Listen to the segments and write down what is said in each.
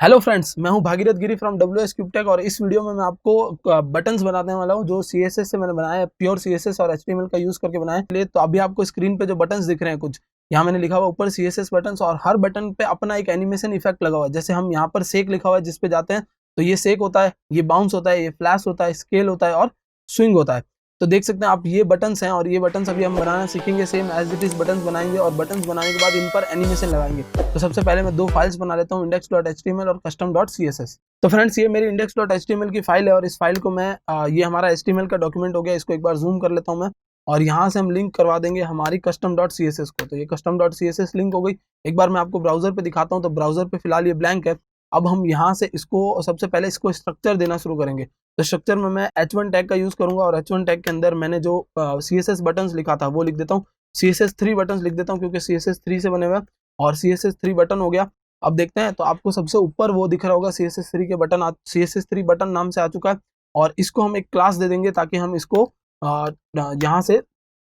Hello friends, मैं हूं भागीरथ गिरी from WS क्यूबटेक और इस वीडियो में मैं आपको बटन्स बनाने वाला हूं जो CSS से मैंने बनाया है। प्योर CSS और HTML का यूज करके बनाया है। तो अभी आपको स्क्रीन पे जो बटन्स दिख रहे हैं कुछ यहाँ मैंने लिखा हुआ ऊपर CSS बटन्स और हर बटन पे अपना एक एनिमेशन इफेक्ट लगा हुआ है। जैसे हम यहाँ पर सेक लिखा हुआ है जिस पे जाते हैं तो ये सेक होता है, ये बाउंस होता है, ये फ्लैश होता है, स्केल होता है और स्विंग होता है। तो देख सकते हैं आप ये बटन्स हैं और ये बटन्स अभी हम बनाना सीखेंगे। Same as it is buttons बनाएंगे और बटन्स बनाने के बाद इन पर एनिमेशन लगाएंगे। तो सबसे पहले मैं दो फाइल्स बना लेता हूँ, index.html और custom.css। तो फ्रेंड्स ये मेरी index.html की फाइल है और इस फाइल को मैं ये हमारा HTML का डॉक्यूमेंट हो गया, इसको एक बार जूम कर लेता हूँ मैं और यहाँ से हम लिंक करवा देंगे हमारी custom.css को। तो ये custom.css लिंक हो गई। एक बार मैं आपको ब्राउजर पे दिखाता हूँ। तो ब्राउजर पे फिलहाल ये ब्लैंक है। अब हम यहाँ से इसको सबसे पहले इसको स्ट्रक्चर देना शुरू करेंगे। तो स्ट्रक्चर में मैं h1 टैग का यूज करूंगा और h1 टैग के अंदर मैंने जो CSS बटन्स लिखा था वो लिख देता हूँ। CSS3 बटन्स लिख देता हूँ क्योंकि CSS3 से बने हुए और CSS3 बटन हो गया। अब देखते हैं तो आपको सबसे ऊपर वो दिख रहा होगा CSS3 के बटन, CSS3 बटन नाम से आ चुका है और इसको हम एक क्लास दे देंगे ताकि हम इसको यहाँ से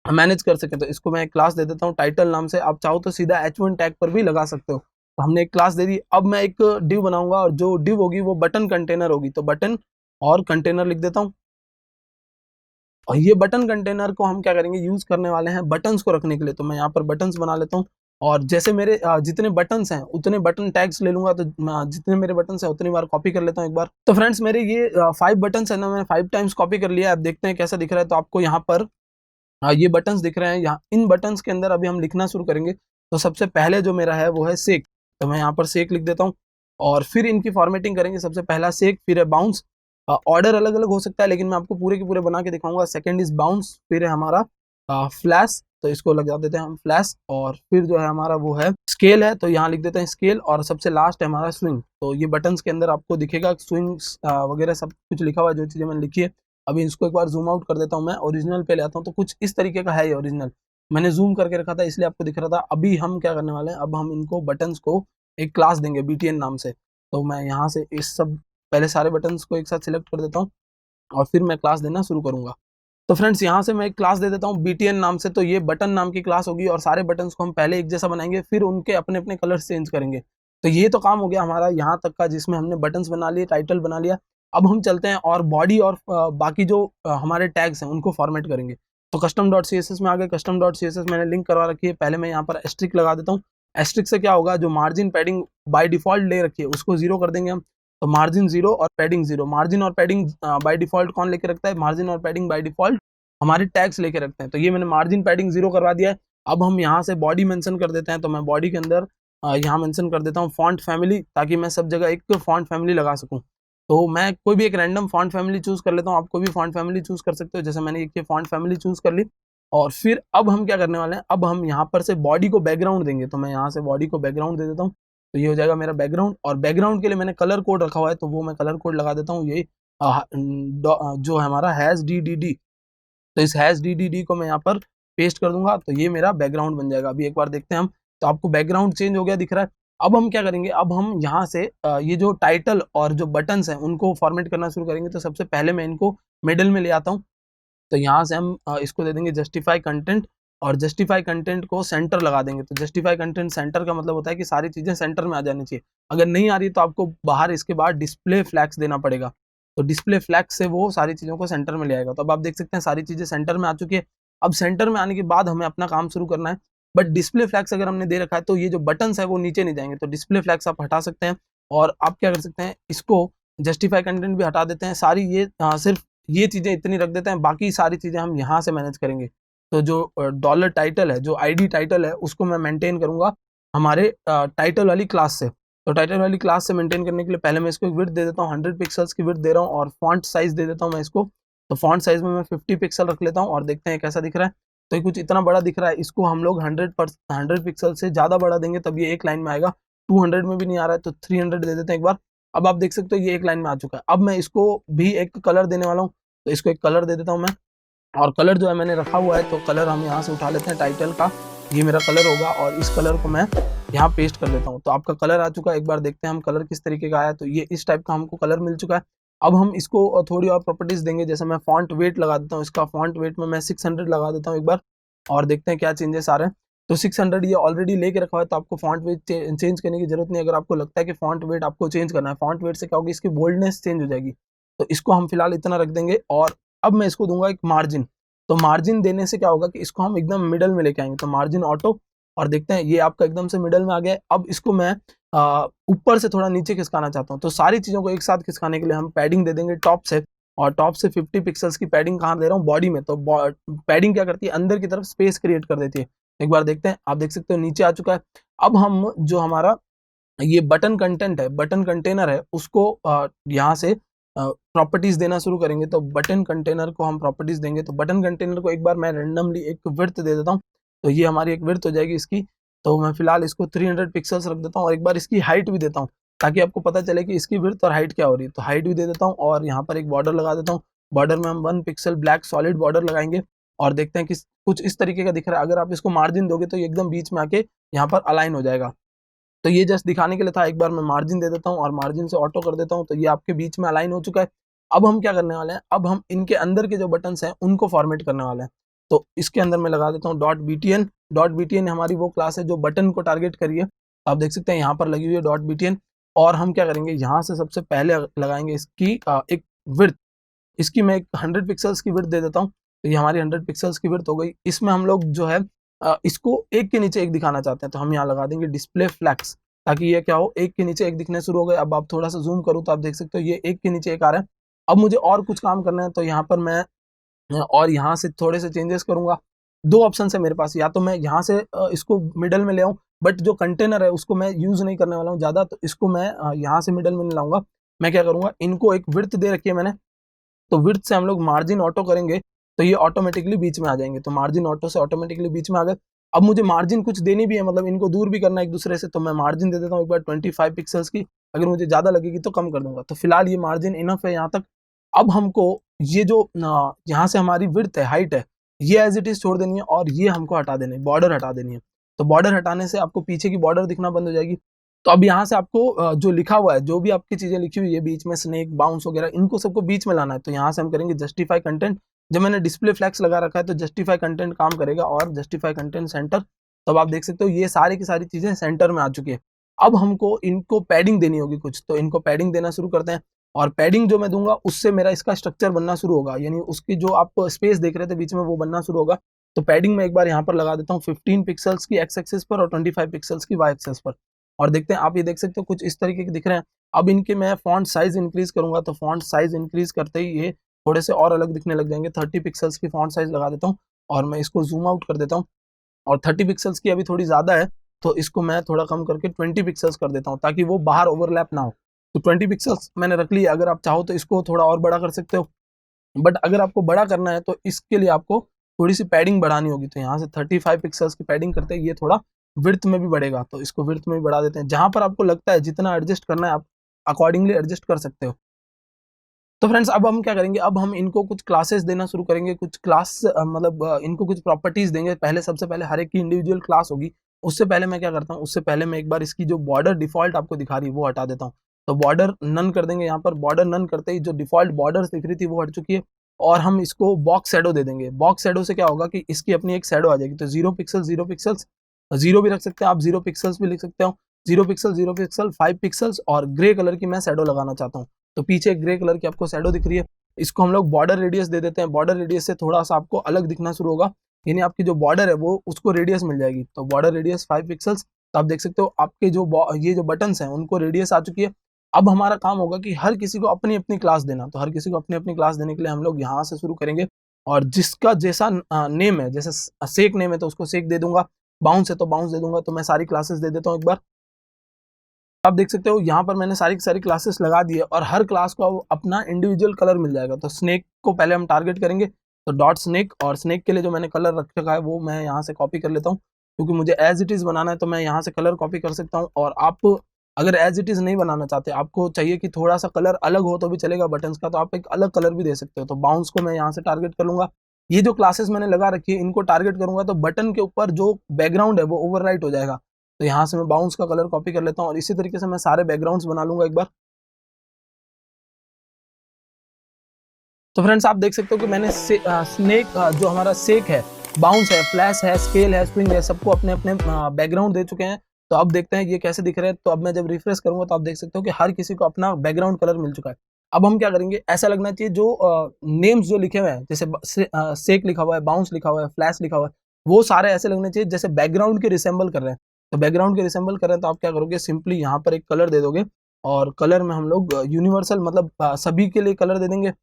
मैनेज कर सके। तो इसको मैं एक क्लास दे देता हूँ टाइटल नाम से। आप चाहो तो सीधा h1 टैग पर भी लगा सकते हो। तो हमने एक क्लास दे दी। अब मैं एक डिव बनाऊंगा और जो डिव होगी वो बटन कंटेनर होगी। तो बटन और कंटेनर लिख देता हूँ और ये बटन कंटेनर को हम क्या करेंगे, यूज करने वाले हैं बटन्स को रखने के लिए। तो मैं यहाँ पर बटन्स बना लेता हूँ और जैसे मेरे जितने बटन्स हैं उतने बटन टैग्स ले लूंगा। तो जितने मेरे बटन्स हैं उतनी बार कॉपी कर लेता हूँ एक बार। तो फ्रेंड्स मेरे ये 5 बटन्स है ना, मैंने 5 टाइम्स कॉपी कर लिया है। अब देखते हैं कैसा दिख रहा है। तो आपको यहाँ पर ये बटन्स दिख रहे हैं। यहाँ इन बटन्स के अंदर अभी हम लिखना शुरू करेंगे। तो सबसे पहले जो मेरा है वो है सेक। तो मैं यहाँ पर सेक लिख देता हूँ और फिर इनकी फॉर्मेटिंग करेंगे। सबसे पहला सेक, फिर है बाउंस। ऑर्डर अलग अलग हो सकता है लेकिन मैं आपको पूरे के पूरे बना के दिखाऊंगा। सेकंड इज बाउंस, फिर है हमारा फ्लैश। तो इसको लगा देते हैं हम फ्लैश और फिर जो है हमारा वो है स्केल है। तो यहाँ लिख देते हैं स्केल और सबसे लास्ट है हमारा स्विंग। तो ये बटन्स के अंदर आपको दिखेगा स्विंग वगैरह सब कुछ लिखा हुआ है जो चीज़ें मैंने लिखी है। अभी इसको एक बार जूम आउट कर देता हूँ, मैं ओरिजिनल पे ले आता हूँ। तो कुछ इस तरीके का है ये ओरिजिनल। मैंने जूम करके रखा था इसलिए आपको दिख रहा था। अभी हम क्या करने वाले हैं, अब हम इनको बटन्स को एक क्लास देंगे BTN नाम से। तो मैं यहाँ से इस सब पहले सारे बटन्स को एक साथ सिलेक्ट कर देता हूँ और फिर मैं क्लास देना शुरू करूंगा। तो फ्रेंड्स यहाँ से मैं एक क्लास दे देता हूँ BTN नाम से। तो ये बटन नाम की क्लास होगी और सारे बटन्स को हम पहले एक जैसा बनाएंगे, फिर उनके अपने अपने कलर्स चेंज करेंगे। तो ये तो काम हो गया हमारा यहाँ तक का, जिसमें हमने बटन्स बना लिए, टाइटल बना लिया। अब हम चलते हैं और बॉडी और बाकी जो हमारे टैग्स हैं उनको फॉर्मेट करेंगे। तो custom.css में आ गए। custom.css मैंने लिंक करवा रखी है। पहले मैं यहाँ पर एस्ट्रिक लगा देता हूँ। एस्ट्रिक से क्या होगा, जो मार्जिन पैडिंग बाय डिफॉल्ट ले रखी है उसको 0 कर देंगे हम। तो मार्जिन 0 और पैडिंग 0। मार्जिन और पैडिंग बाय डिफॉल्ट कौन लेके रखता है, मार्जिन और पैडिंग बाय डिफॉल्ट हमारे टैग्स लेके रखते हैं। तो ये मैंने मार्जिन पैडिंग 0 करवा दिया है। अब हम यहाँ से बॉडी मेंशन कर देते हैं। तो मैं बॉडी के अंदर यहाँ मेंशन कर देता हूँ फॉन्ट फैमिली, ताकि मैं सब जगह एक फॉन्ट फैमिली लगा सकूँ। तो मैं कोई भी एक रैंडम फॉन्ट फैमिली चूज कर लेता हूँ। आप कोई भी फॉन्ट फैमिली चूज कर सकते हो। जैसे मैंने एक फॉन्ट फैमिली चूज कर ली और फिर अब हम क्या करने वाले हैं, अब हम यहाँ पर से बॉडी को बैकग्राउंड देंगे। तो मैं यहाँ से बॉडी को बैकग्राउंड दे देता हूँ। तो ये हो जाएगा मेरा बैकग्राउंड और बैकग्राउंड के लिए मैंने कलर कोड रखा हुआ है। तो वो मैं कलर कोड लगा देता हूँ। ये जो है हमारा #DDD। तो इस #DDD को मैं यहाँ पर पेस्ट कर दूंगा। तो ये मेरा बैकग्राउंड बन जाएगा। अभी एक बार देखते हैं हम। तो आपको बैकग्राउंड चेंज हो गया दिख रहा है। अब हम क्या करेंगे, अब हम यहाँ से ये जो टाइटल और जो बटन्स हैं उनको फॉर्मेट करना शुरू करेंगे। तो सबसे पहले मैं इनको मिडिल में ले आता हूँ। तो यहाँ से हम इसको दे देंगे जस्टिफाई कंटेंट और जस्टिफाई कंटेंट को सेंटर लगा देंगे। तो जस्टिफाई कंटेंट सेंटर का मतलब होता है कि सारी चीज़ें सेंटर में आ जानी चाहिए। अगर नहीं आ रही तो आपको बाहर इसके बाद डिस्प्ले फ्लैग्स देना पड़ेगा। तो डिस्प्ले फ्लैग्स से वो सारी चीज़ों को सेंटर में ले आएगा। तो अब आप देख सकते हैं सारी चीज़ें सेंटर में आ चुकी है। अब सेंटर में आने के बाद हमें अपना काम शुरू करना है। बट डिस्प्ले फ्लैग्स अगर हमने दे रखा है तो ये जो बटन्स है वो नीचे नहीं जाएंगे। तो डिस्प्ले फ्लैग्स आप हटा सकते हैं और आप क्या कर सकते हैं, इसको जस्टिफाई कंटेंट भी हटा देते हैं। सारी ये सिर्फ ये चीज़ें इतनी रख देते हैं, बाकी सारी चीज़ें हम यहाँ से मैनेज करेंगे। तो जो डॉलर टाइटल है, जो ID टाइटल है, उसको मैं मेंटेन करूँगा हमारे टाइटल वाली क्लास से। तो टाइटल वाली क्लास से मेंटेन करने के लिए पहले मैं इसको एक विड्थ दे देता हूँ, 100 पिक्सल्स की विड्थ दे रहा हूँ और फॉन्ट साइज दे देता हूँ मैं इसको। तो फॉन्ट साइज में मैं 50 पिक्सल रख लेता हूँ और देखते हैं कैसा दिख रहा है। तो ये कुछ इतना बड़ा दिख रहा है। इसको हम लोग 100 पिक्सल से ज़्यादा बड़ा देंगे तब ये एक लाइन में आएगा। 200 में भी नहीं आ रहा है तो 300 दे देते हैं एक बार। अब आप देख सकते हो ये एक लाइन में आ चुका है। अब मैं इसको भी एक कलर देने वाला हूँ। तो इसको एक कलर दे देता हूँ मैं और कलर जो है मैंने रखा हुआ है। तो कलर हम यहाँ से उठा लेते हैं टाइटल का। ये मेरा कलर होगा और इस कलर को मैं यहाँ पेस्ट कर लेता हूँ। तो आपका कलर आ चुका है। एक बार देखते हैं हम कलर किस तरीके का आया। तो ये इस टाइप का हमको कलर मिल चुका है। अब हम इसको थोड़ी और प्रॉपर्टीज देंगे। जैसे मैं फॉन्ट वेट लगा देता हूँ। इसका फॉन्ट वेट में मैं 600 लगा देता हूँ एक बार और देखते हैं क्या चेंजेस आ रहे हैं। तो 600 ये ऑलरेडी लेके रखा है, तो आपको फॉन्ट वेट चेंज करने की जरूरत नहीं। अगर आपको लगता है कि फॉन्ट वेट आपको चेंज करना है, फॉन्ट वेट से क्या होगी, इसकी बोल्डनेस चेंज हो जाएगी। तो इसको हम फिलहाल इतना रख देंगे और अब मैं इसको दूंगा एक मार्जिन। तो मार्जिन देने से क्या होगा कि इसको हम एकदम मिडल में लेके आएंगे। तो मार्जिन ऑटो, और देखते हैं ये आपका एकदम से मिडल में आ गया है। अब इसको मैं ऊपर से थोड़ा नीचे खिसकाना चाहता हूँ। तो सारी चीज़ों को एक साथ खिसकाने के लिए हम पैडिंग दे देंगे टॉप से, और टॉप से 50 पिक्सल्स की पैडिंग कहाँ दे रहा हूँ, बॉडी में। तो पैडिंग क्या करती है, अंदर की तरफ स्पेस क्रिएट कर देती है। एक बार देखते हैं, आप देख सकते हो नीचे आ चुका है। अब हम जो हमारा ये बटन कंटेंट है, बटन कंटेनर है, उसको यहाँ से प्रॉपर्टीज देना शुरू करेंगे। तो बटन कंटेनर को हम प्रॉपर्टीज देंगे। तो बटन कंटेनर को एक बार मैं रैंडमली एक विड्थ दे देता हूँ। तो ये हमारी एक विड्थ हो जाएगी इसकी। तो मैं फिलहाल इसको 300 पिक्सल्स रख देता हूँ, और एक बार इसकी हाइट भी देता हूँ ताकि आपको पता चले कि इसकी विड्थ और हाइट क्या हो रही है। तो हाइट भी दे देता हूँ, और यहाँ पर एक बॉर्डर लगा देता हूँ। बॉर्डर में हम 1 पिक्सल ब्लैक सॉलिड बॉर्डर लगाएंगे, और देखते हैं कि कुछ इस तरीके का दिख रहा है। अगर आप इसको मार्जिन दोगे तो ये एकदम बीच में आके यहाँ पर अलाइन हो जाएगा। तो ये जस्ट दिखाने के लिए था। एक बार मैं मार्जिन दे देता हूँ और मार्जिन से ऑटो कर देता हूँ। तो ये आपके बीच में अलाइन हो चुका है। अब हम क्या करने वाले हैं, अब हम इनके अंदर के जो बटन्स हैं उनको फॉर्मेट करने वाले हैं। तो इसके अंदर मैं लगा देता हूँ .btn। .btn हमारी वो क्लास है जो बटन को टारगेट करिए। आप देख सकते हैं यहाँ पर लगी हुई है .btn। और हम क्या करेंगे, यहाँ से सबसे पहले लगाएंगे इसकी एक विड्थ। इसकी मैं एक 100 पिक्सल्स की विड्थ दे देता हूँ। तो ये हमारी 100 पिक्सल्स की विड्थ हो गई। इसमें हम लोग जो है इसको एक के नीचे एक दिखाना चाहते हैं। तो हम यहाँ लगा देंगे डिस्प्ले फ्लैक्स, ताकि ये क्या हो, एक के नीचे एक दिखने शुरू हो गए। अब आप थोड़ा सा जूम करूँ तो आप देख सकते हो ये एक के नीचे एक आ रहा है। अब मुझे और कुछ काम करना है, तो यहाँ पर मैं और यहाँ से थोड़े से चेंजेस करूंगा। दो ऑप्शन है मेरे पास, या तो मैं यहाँ से इसको मिडल में ले आऊँ, बट जो कंटेनर है उसको मैं यूज नहीं करने वाला हूँ ज़्यादा, तो इसको मैं यहाँ से मिडल में नहीं लाऊंगा। मैं क्या करूँगा, इनको एक विड्थ दे रखी है मैंने, तो विड्थ से हम लोग मार्जिन ऑटो करेंगे तो ये ऑटोमेटिकली बीच में आ जाएंगे। तो मार्जिन ऑटो से ऑटोमेटिकली बीच में आ गए। अब मुझे मार्जिन कुछ देनी भी है, मतलब इनको दूर भी करना है एक दूसरे से। तो मैं मार्जिन दे देता हूँ एक बार 25 पिक्सल्स की। अगर मुझे ज़्यादा लगेगी तो कम कर दूंगा। तो फिलहाल ये मार्जिन इनफ है यहाँ तक। अब हमको ये जो यहाँ से हमारी विड्थ है, हाइट है, ये एज इट इज छोड़ देनी है, और ये हमको हटा देनी है, बॉर्डर हटा देनी है। तो बॉर्डर हटाने से आपको पीछे की बॉर्डर दिखना बंद हो जाएगी। तो अब यहाँ से आपको जो लिखा हुआ है, जो भी आपकी चीजें लिखी हुई है बीच में, स्नेक, बाउंस वगैरह, इनको सबको बीच में लाना है। तो यहाँ से हम करेंगे जस्टिफाई कंटेंट। जब मैंने डिस्प्ले फ्लैक्स लगा रखा है तो जस्टिफाई कंटेंट काम करेगा, और जस्टिफाई कंटेंट सेंटर। तो अब आप देख सकते हो ये सारी की सारी चीजें सेंटर में आ चुकी है। अब हमको इनको पैडिंग देनी होगी कुछ, तो इनको पैडिंग देना शुरू करते हैं। और पैडिंग जो मैं दूंगा उससे मेरा इसका स्ट्रक्चर बनना शुरू होगा, यानी उसकी जो आप स्पेस देख रहे थे बीच में वो बनना शुरू होगा। तो पैडिंग में एक बार यहाँ पर लगा देता हूँ 15 पिक्सल्स की एक्स एक्सिस पर और 25 पिक्सल्स की वाई एक्सिस पर। और देखते हैं, आप ये देख सकते हो कुछ इस तरीके के दिख रहे हैं। अब इनके मैं फॉन्ट साइज इंक्रीज करूंगा, तो फॉन्ट साइज इंक्रीज करते ही ये थोड़े से और अलग दिखने लग जाएंगे। 30 पिक्सल्स की फॉन्ट साइज लगा देता हूँ, और मैं इसको जूम आउट कर देता हूँ। और 30 पिक्सल्स की अभी थोड़ी ज़्यादा है, तो इसको मैं थोड़ा कम करके 20 पिक्सल्स कर देता हूँ, ताकि वो बाहर ओवरलैप ना हो। तो 20 पिक्सल्स मैंने रख लिया। अगर आप चाहो तो इसको थोड़ा और बड़ा कर सकते हो, बट अगर आपको बड़ा करना है तो इसके लिए आपको थोड़ी सी पैडिंग बढ़ानी होगी। तो यहाँ से 35 पिक्सल्स की पैडिंग करते हैं, ये थोड़ा विड्थ में भी बढ़ेगा। तो इसको विड्थ में भी बढ़ा देते हैं। जहां पर आपको लगता है जितना एडजस्ट करना है आप अकॉर्डिंगली एडजस्ट कर सकते हो। तो फ्रेंड्स, अब हम क्या करेंगे, अब हम इनको कुछ क्लासेस देना शुरू करेंगे। कुछ क्लास मतलब इनको कुछ प्रॉपर्टीज देंगे। पहले सबसे पहले हर एक की इंडिविजुअल क्लास होगी। उससे पहले मैं क्या करता हूँ, उससे पहले मैं एक बार इसकी जो बॉर्डर डिफॉल्ट आपको दिखा रही है वो हटा देता हूँ। तो बॉर्डर नन कर देंगे। यहाँ पर बॉर्डर नन करते ही जो डिफॉल्ट बॉर्डर दिख रही थी वो हट चुकी है। और हम इसको बॉक्स शैडो दे देंगे। बॉक्स शैडो से क्या होगा कि इसकी अपनी एक शैडो आ जाएगी। तो 0 पिक्सल 0 पिक्सल्स, 0 भी रख सकते हैं आप, 0 पिक्सल्स भी लिख सकते हो। 0 पिक्सल 0 पिक्सल 5 पिक्सल्स, और ग्रे कलर की मैं शैडो लगाना चाहता हूँ। तो पीछे ग्रे कलर की आपको शैडो दिख रही है। इसको हम लोग बॉर्डर रेडियस दे देते हैं। बॉर्डर रेडियस से थोड़ा सा आपको अलग दिखना शुरू होगा, यानी आपकी जो बॉर्डर है वो उसको रेडियस मिल जाएगी। तो बॉर्डर रेडियस 5 पिक्सल्स। तो आप देख सकते हो आपके जो ये जो बटन्स हैं उनको रेडियस आ चुकी है। अब हमारा काम होगा कि हर किसी को अपनी अपनी क्लास देना। तो हर किसी को अपनी अपनी क्लास देने के लिए हम लोग यहाँ से शुरू करेंगे, और जिसका जैसा नेम है, जैसे सेक नेम है तो उसको सेक दे दूंगा, बाउंस है तो बाउंस दे दूंगा। तो मैं सारी क्लासेस दे देता हूँ एक बार। आप देख सकते हो यहाँ पर मैंने सारी की सारी क्लासेस लगा दी है, और हर क्लास को अपना इंडिविजुअल कलर मिल जाएगा। तो स्नेक को पहले हम टारगेट करेंगे, तो डॉट स्नेक, और स्नेक के लिए जो मैंने कलर रख रखा है वो मैं यहाँ से कॉपी कर लेता हूँ, क्योंकि मुझे एज इट इज़ बनाना है। तो मैं यहाँ से कलर कॉपी कर सकता हूँ। और आप अगर एज इट इज़ नहीं बनाना चाहते, आपको चाहिए कि थोड़ा सा कलर अलग हो तो भी चलेगा बटन्स का, तो आप एक अलग कलर भी दे सकते हो। तो बाउंस को मैं यहाँ से टारगेट कर लूँगा। ये जो क्लासेस मैंने लगा रखी है इनको टारगेट करूंगा, तो बटन के ऊपर जो बैकग्राउंड है वो ओवरराइट हो जाएगा। तो यहाँ से मैं बाउंस का कलर कॉपी कर लेता हूँ, और इसी तरीके से मैं सारे बैकग्राउंड्स बना लूंगा एक बार। तो फ्रेंड्स, आप देख सकते हो कि मैंने स्नेक जो हमारा सेक है बाउंस है, फ्लैश है, स्केल है, स्विंग है, सबको अपने अपने बैकग्राउंड दे चुके हैं। तो अब देखते हैं ये कैसे दिख रहे हैं। तो अब मैं जब रिफ्रेश करूंगा तो आप देख सकते हो कि हर किसी को अपना बैकग्राउंड कलर मिल चुका है। अब हम क्या करेंगे, ऐसा लगना चाहिए जो नेम्स जो लिखे हुए हैं, जैसे सेक लिखा हुआ है, बाउंस लिखा हुआ है, फ्लैश लिखा हुआ है, वो सारे ऐसे लगने चाहिए जैसे बैकग्राउंड के रिसेंबल कर रहे हैं। तो बैकग्राउंड के रिसेंबल कर रहे हैं तो आप क्या करोगे, सिंपली यहाँ पर एक कलर दे दोगे और कलर में हम लोग यूनिवर्सल मतलब सभी के लिए कलर दे देंगे।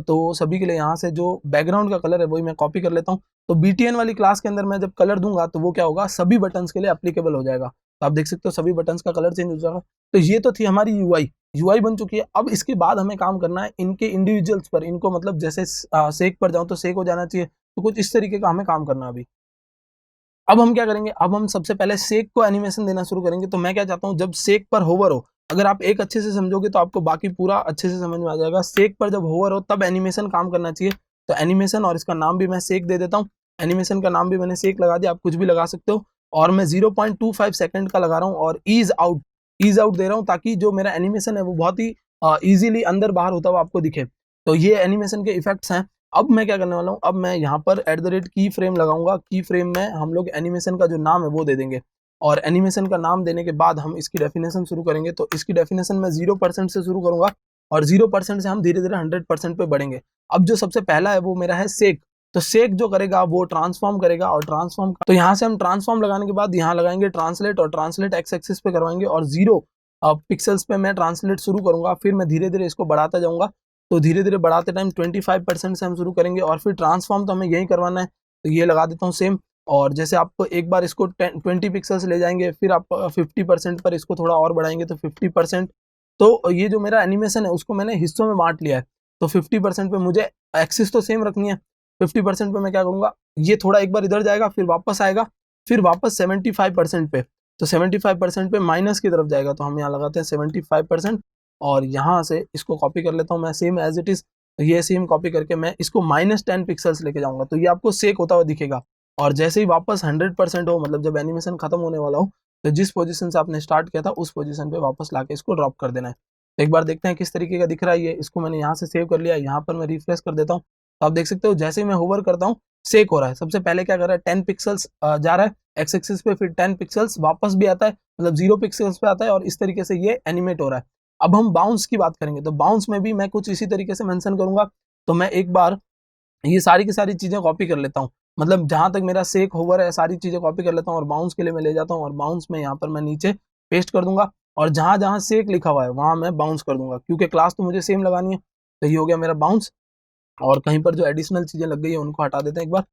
तो सभी के लिए यहाँ से जो बैकग्राउंड का कलर है वही मैं कॉपी कर लेता हूँ। तो BTN वाली क्लास के अंदर मैं जब कलर दूंगा तो वो क्या होगा, सभी बटन्स के लिए एप्लीकेबल हो जाएगा। तो आप देख सकते हो सभी बटन्स का कलर चेंज हो जाएगा। तो ये तो थी हमारी यूआई बन चुकी है। अब इसके बाद हमें काम करना है इनके इंडिविजुअल्स पर, इनको मतलब जैसे सेक पर जाऊं तो सेक हो जाना चाहिए। तो कुछ इस तरीके का हमें काम करना है अभी। अब हम क्या करेंगे, अब हम सबसे पहले सेक को एनिमेशन देना शुरू करेंगे। तो मैं क्या चाहता हूँ, जब सेक पर होवर हो, अगर आप एक अच्छे से समझोगे तो आपको बाकी पूरा अच्छे से समझ में आ जाएगा। सेक पर जब होवर हो तब एनिमेशन काम करना चाहिए। तो एनिमेशन, और इसका नाम भी मैं सेक दे देता हूँ। एनिमेशन का नाम भी मैंने सेक लगा दिया, आप कुछ भी लगा सकते हो। और मैं 0.25 सेकंड का लगा रहा हूँ और ईज आउट दे रहा हूँ, ताकि जो मेरा एनिमेशन है वो बहुत ही ईजिली अंदर बाहर होता हुआ आपको दिखे। तो ये एनिमेशन के इफेक्ट्स हैं। अब मैं क्या करने वाला हूँ, अब मैं यहाँ पर @ की फ्रेम लगाऊंगा। की फ्रेम में हम लोग एनिमेशन का जो नाम है वो दे देंगे, और एनिमेशन का नाम देने के बाद हम इसकी डेफिनेशन शुरू करेंगे। तो इसकी डेफिनेशन मैं 0% से शुरू करूंगा और 0% से हम धीरे धीरे 100% पे बढ़ेंगे। अब जो सबसे पहला है वो मेरा है सेक। तो सेक जो करेगा वो ट्रांसफॉर्म करेगा, और ट्रांसफॉर्म तो यहाँ से हम ट्रांसफॉर्म लगाने के बाद यहाँ लगाएंगे ट्रांसलेट, और ट्रांसलेट एक्स एक्सिस पे करवाएंगे और 0 पिक्सल्स पे मैं ट्रांसलेट शुरू करूंगा। फिर मैं धीरे धीरे इसको बढ़ाता जाऊंगा। तो धीरे धीरे बढ़ाते टाइम 25% से हम शुरू करेंगे, और फिर ट्रांसफॉर्म तो हमें यही करवाना है। तो ये लगा देता हूँ सेम। और जैसे आप एक बार इसको 20 पिक्सल्स ले जाएंगे, फिर आप 50% पर इसको थोड़ा और बढ़ाएंगे तो 50%। तो ये जो मेरा एनिमेशन है उसको मैंने हिस्सों में बांट लिया है। तो 50% पे मुझे एक्सिस तो सेम रखनी है। 50% पे मैं क्या करूँगा, ये थोड़ा एक बार इधर जाएगा, फिर वापस आएगा, फिर वापस 75% पे। तो 75% पे माइनस की तरफ जाएगा। तो हम यहाँ लगाते हैं 75%, और यहाँ से इसको कॉपी कर लेता हूँ मैं सेम एज इट इज। तो ये सेम कॉपी करके मैं इसको -10 पिक्सल्स लेके जाऊंगा। तो ये आपको सेक होता हुआ दिखेगा। और जैसे ही वापस 100% हो, मतलब जब एनिमेशन खत्म होने वाला हो, तो जिस पोजीशन से आपने स्टार्ट किया था उस पोजीशन पे वापस लाके इसको ड्रॉप कर देना है। तो एक बार देखते हैं किस तरीके का दिख रहा है ये। इसको मैंने यहाँ से सेव कर लिया, यहाँ पर मैं रिफ्रेश कर देता हूँ। तो आप देख सकते हो जैसे ही मैं होवर करता हूँ सेक हो रहा है। सबसे पहले क्या कर रहा है, 10 पिक्सल्स जा रहा है एक्स एक्सिस पे, फिर 10 पिक्सल्स वापस भी आता है, मतलब 0 पिक्सल्स पे आता है, और इस तरीके से ये एनिमेट हो रहा है। अब हम बाउंस की बात करेंगे। तो बाउंस में भी मैं कुछ इसी तरीके से मेंशन करूंगा। तो मैं एक बार ये सारी की सारी चीजें कॉपी कर लेता हूँ, मतलब जहां तक मेरा सेक होवर है सारी चीजें कॉपी कर लेता हूँ, और बाउंस के लिए मैं ले जाता हूँ, और बाउंस में यहाँ पर मैं नीचे पेस्ट कर दूंगा, और जहां जहां सेक लिखा हुआ है वहां मैं बाउंस कर दूंगा, क्योंकि क्लास तो मुझे सेम लगानी है। तो ये हो गया मेरा बाउंस। और कहीं पर जो एडिशनल चीजें लग गई है उनको हटा देते हैं एक बार।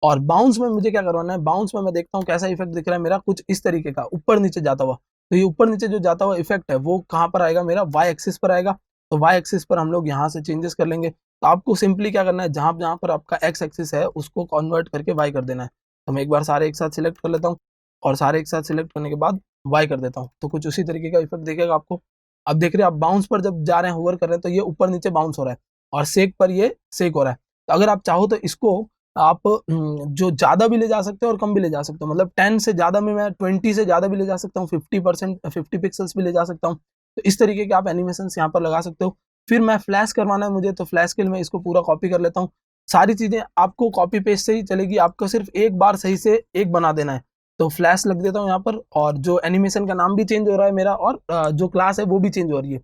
और बाउंस में मुझे क्या करवाना है, बाउंस में मैं देखता हूँ कैसा इफेक्ट दिख रहा है मेरा, कुछ इस तरीके का ऊपर नीचे जाता हुआ। तो ये ऊपर नीचे जो जाता हुआ इफेक्ट है वो कहाँ पर आएगा, मेरा वाई एक्सिस पर आएगा। तो वाई एक्सिस पर हम लोग यहाँ से चेंजेस कर लेंगे। तो आपको सिंपली क्या करना है, जहाँ जहाँ पर आपका एक्स एक्सिस है उसको कन्वर्ट करके वाई कर देना है। तो मैं एक बार सारे एक साथ सिलेक्ट कर लेता हूँ, और सारे एक साथ सिलेक्ट करने के बाद वाई कर देता हूँ। तो कुछ उसी तरीके का इफेक्ट दिखेगा आपको। अब देख रहे हैं आप बाउंस पर जब जा रहे हैं, होवर कर रहे हैं, तो ये ऊपर नीचे बाउंस हो रहा है, और सेक पर ये सेक हो रहा है। तो अगर आप चाहो तो इसको आप जो ज़्यादा भी ले जा सकते हो और कम भी ले जा सकते हो, मतलब 10 से ज़्यादा में मैं 20 से ज़्यादा भी ले जा सकता हूँ, 50 पिक्सल्स भी ले जा सकता हूँ। तो इस तरीके के आप एनिमेशन यहाँ पर लगा सकते हो। फिर मैं फ्लैश करवाना है मुझे, तो फ्लैश के लिए मैं इसको पूरा कॉपी कर लेता हूँ। सारी चीज़ें आपको कॉपी पेस्ट से ही चलेगी, आपको सिर्फ एक बार सही से एक बना देना है। तो फ्लैश लग देता हूँ यहाँ पर, और जो एनिमेशन का नाम भी चेंज हो रहा है मेरा, और जो क्लास है वो भी चेंज हो रही है।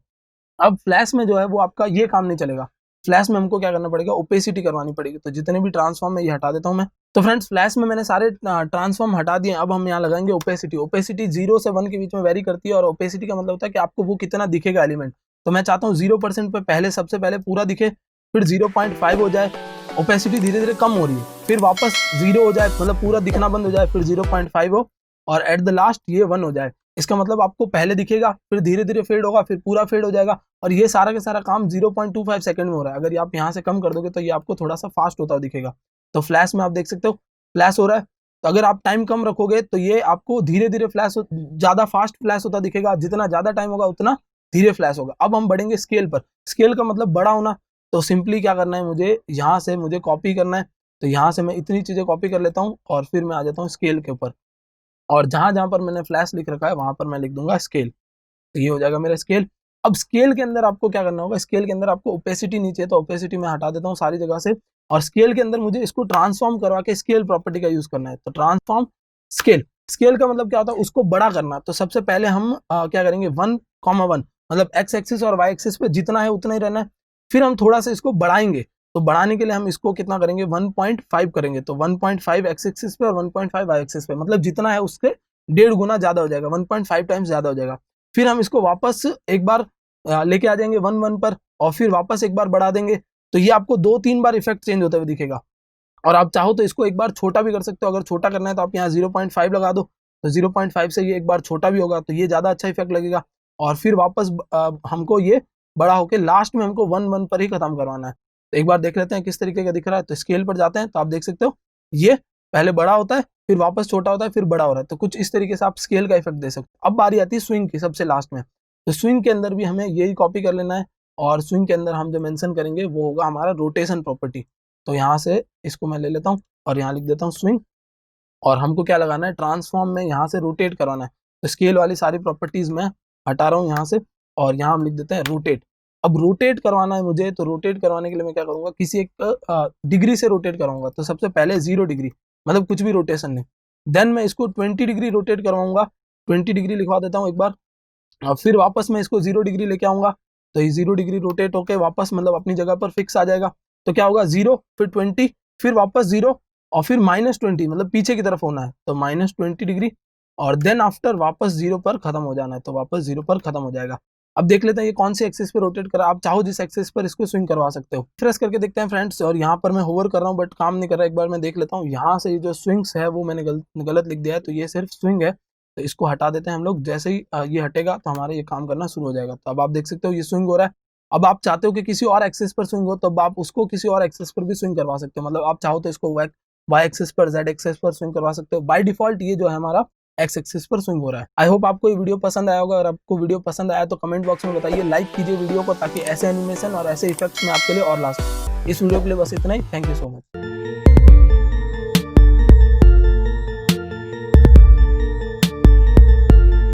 अब फ्लैश में जो है वो आपका ये काम नहीं चलेगा। फ्लैश में हमको क्या करना पड़ेगा, ओपेसिटी करवानी पड़ेगी। तो जितने भी ट्रांसफॉर्म है ये हटा देता हूं मैं। तो फ्रेंड्स फ्लैश में मैंने सारे ट्रांसफॉर्म हटा दिए। अब हम यहाँ लगाएंगे ओपेसिटी। ओपेसिटी 0 से 1 के बीच में वेरी करती है, और ओपेसिटी का मतलब होता है कि आपको वो कितना दिखेगा एलिमेंट। तो मैं चाहता हूँ 0% पे पहले सबसे पहले पूरा दिखे, फिर 0.5 हो जाए, ओपेसिटी धीरे धीरे कम हो रही है, फिर वापस 0 हो जाए, मतलब पूरा दिखना बंद हो जाए, फिर 0.5 हो, और एट द लास्ट ये 1 हो जाए। इसका मतलब आपको पहले दिखेगा, फिर धीरे धीरे फेड होगा, फिर पूरा फेड हो जाएगा, और ये सारा का सारा काम 0.25 सेकंड में हो रहा है। अगर आप यहाँ से कम कर दोगे तो ये आपको थोड़ा सा फास्ट होता दिखेगा। तो फ्लैश में आप देख सकते हो फ्लैश हो रहा है। तो अगर आप टाइम कम रखोगे तो ये आपको धीरे धीरे फ्लैश ज्यादा फास्ट फ्लैश होता दिखेगा, जितना ज्यादा टाइम होगा उतना धीरे फ्लैश होगा। अब हम बढ़ेंगे स्केल पर। स्केल का मतलब बड़ा होना। तो सिंपली क्या करना है, मुझे यहाँ से मुझे कॉपी करना है। तो यहाँ से मैं इतनी चीजें कॉपी कर लेता हूँ, और फिर मैं आ जाता हूँ स्केल के ऊपर, और जहां जहां पर मैंने फ्लैश लिख रखा है वहां पर मैं लिख दूंगा स्केल। तो ये हो जाएगा मेरा स्केल। अब स्केल के अंदर आपको क्या करना होगा, स्केल के अंदर आपको ओपेसिटी नीचे है, तो ओपेसिटी मैं हटा देता हूँ सारी जगह से, और स्केल के अंदर मुझे इसको ट्रांसफॉर्म करवा के स्केल प्रॉपर्टी का यूज करना है। तो ट्रांसफॉर्म स्केल, स्केल का मतलब क्या होता है, उसको बड़ा करना। तो सबसे पहले हम क्या करेंगे 1,1 मतलब एक्स एक्सिस और वाई एक्सिस पे जितना है उतना ही रहना है। फिर हम थोड़ा सा इसको बढ़ाएंगे, तो बढ़ाने के लिए हम इसको कितना करेंगे 1.5 करेंगे। तो 1.5 एक्स एक्सिस पे और 1.5 वाई एक्सिस पे, मतलब जितना है उसके 1.5 गुना ज्यादा हो जाएगा, 1.5 टाइम्स ज्यादा हो जाएगा। फिर हम इसको वापस एक बार लेके आ जाएंगे 1 पर, और फिर वापस एक बार बढ़ा देंगे। तो ये आपको 2-3 बार इफेक्ट चेंज होते हुए दिखेगा। और आप चाहो तो इसको एक बार छोटा भी कर सकते हो। अगर छोटा करना है तो आप यहाँ 0.5 लगा दो, तो 0.5 से ये एक बार छोटा भी होगा, तो ये ज्यादा अच्छा इफेक्ट लगेगा। और फिर वापस हमको ये बड़ा होके लास्ट में हमको 1 पर ही खत्म करवाना है। तो एक बार देख लेते हैं किस तरीके का दिख रहा है। तो स्केल पर जाते हैं तो आप देख सकते हो ये पहले बड़ा होता है, फिर वापस छोटा होता है, फिर बड़ा हो रहा है। तो कुछ इस तरीके से आप स्केल का इफेक्ट दे सकते हो। अब बारी आती है स्विंग की, सबसे लास्ट में। तो स्विंग के अंदर भी हमें यही कॉपी कर लेना है, और स्विंग के अंदर हम जो मेंशन करेंगे वो होगा हमारा रोटेशन प्रॉपर्टी। तो यहाँ से इसको मैं ले लेता हूँ और यहाँ लिख देता हूँ स्विंग, और हमको क्या लगाना है, ट्रांसफॉर्म में यहाँ से रोटेट करवाना है। तो स्केल वाली सारी प्रॉपर्टीज मैं हटा रहा हूँ यहाँ से, और यहाँ हम लिख देते हैं रोटेट। अब रोटेट करवाना है मुझे, तो रोटेट करवाने के लिए मैं क्या करूँगा, किसी एक डिग्री से रोटेट कराऊंगा। तो सबसे पहले 0 डिग्री, मतलब कुछ भी रोटेशन नहीं। देन मैं इसको 20 डिग्री रोटेट करवाऊंगा, 20 डिग्री लिखवा देता हूँ एक बार। और फिर वापस मैं इसको 0 डिग्री लेके आऊंगा, तो ये 0 डिग्री रोटेट होके वापस मतलब अपनी जगह पर फिक्स आ जाएगा। तो क्या होगा 0, फिर 20, फिर वापस 0, और फिर -20, मतलब पीछे की तरफ होना है। तो -20 डिग्री, और देन आफ्टर वापस 0 पर खत्म हो जाना है। तो वापस 0 पर खत्म हो जाएगा। अब देख लेते हैं ये कौन सी एक्सिस पे रोटेट करा। आप चाहो जिस एक्सिस पर इसको स्विंग करवा सकते हो। फ्रेश करके देखते हैं फ्रेंड्स। और यहाँ पर मैं होवर कर रहा हूँ बट काम नहीं कर रहा। एक बार मैं देख लेता हूँ, यहाँ से जो स्विंग्स है वो मैंने गलत लिख दिया है। तो ये सिर्फ स्विंग है, तो इसको हटा देते हैं हम लोग। जैसे ही ये हटेगा तो हमारा ये काम करना शुरू हो जाएगा। तो अब आप देख सकते हो ये स्विंग हो रहा है। अब आप चाहते हो कि किसी और एक्सिस पर स्विंग हो, तो आप उसको किसी और एक्सिस पर भी स्विंग करवा सकते हो। मतलब आप चाहो तो इसको वाई एक्सिस पर, जेड एक्सिस पर स्विंग करवा सकते हो। बाय डिफॉल्ट ये जो है हमारा एक्स एक्सिस पर स्विंग हो रहा है। आई होप आपको ये वीडियो पसंद आया होगा। अगर आपको वीडियो पसंद आया तो कमेंट बॉक्स में बताइए, लाइक कीजिए वीडियो को, ताकि ऐसे एनिमेशन और ऐसे इफेक्ट्स मैं आपके लिए और ला सकूं। इस वीडियो के लिए बस इतना ही। Thank you so much.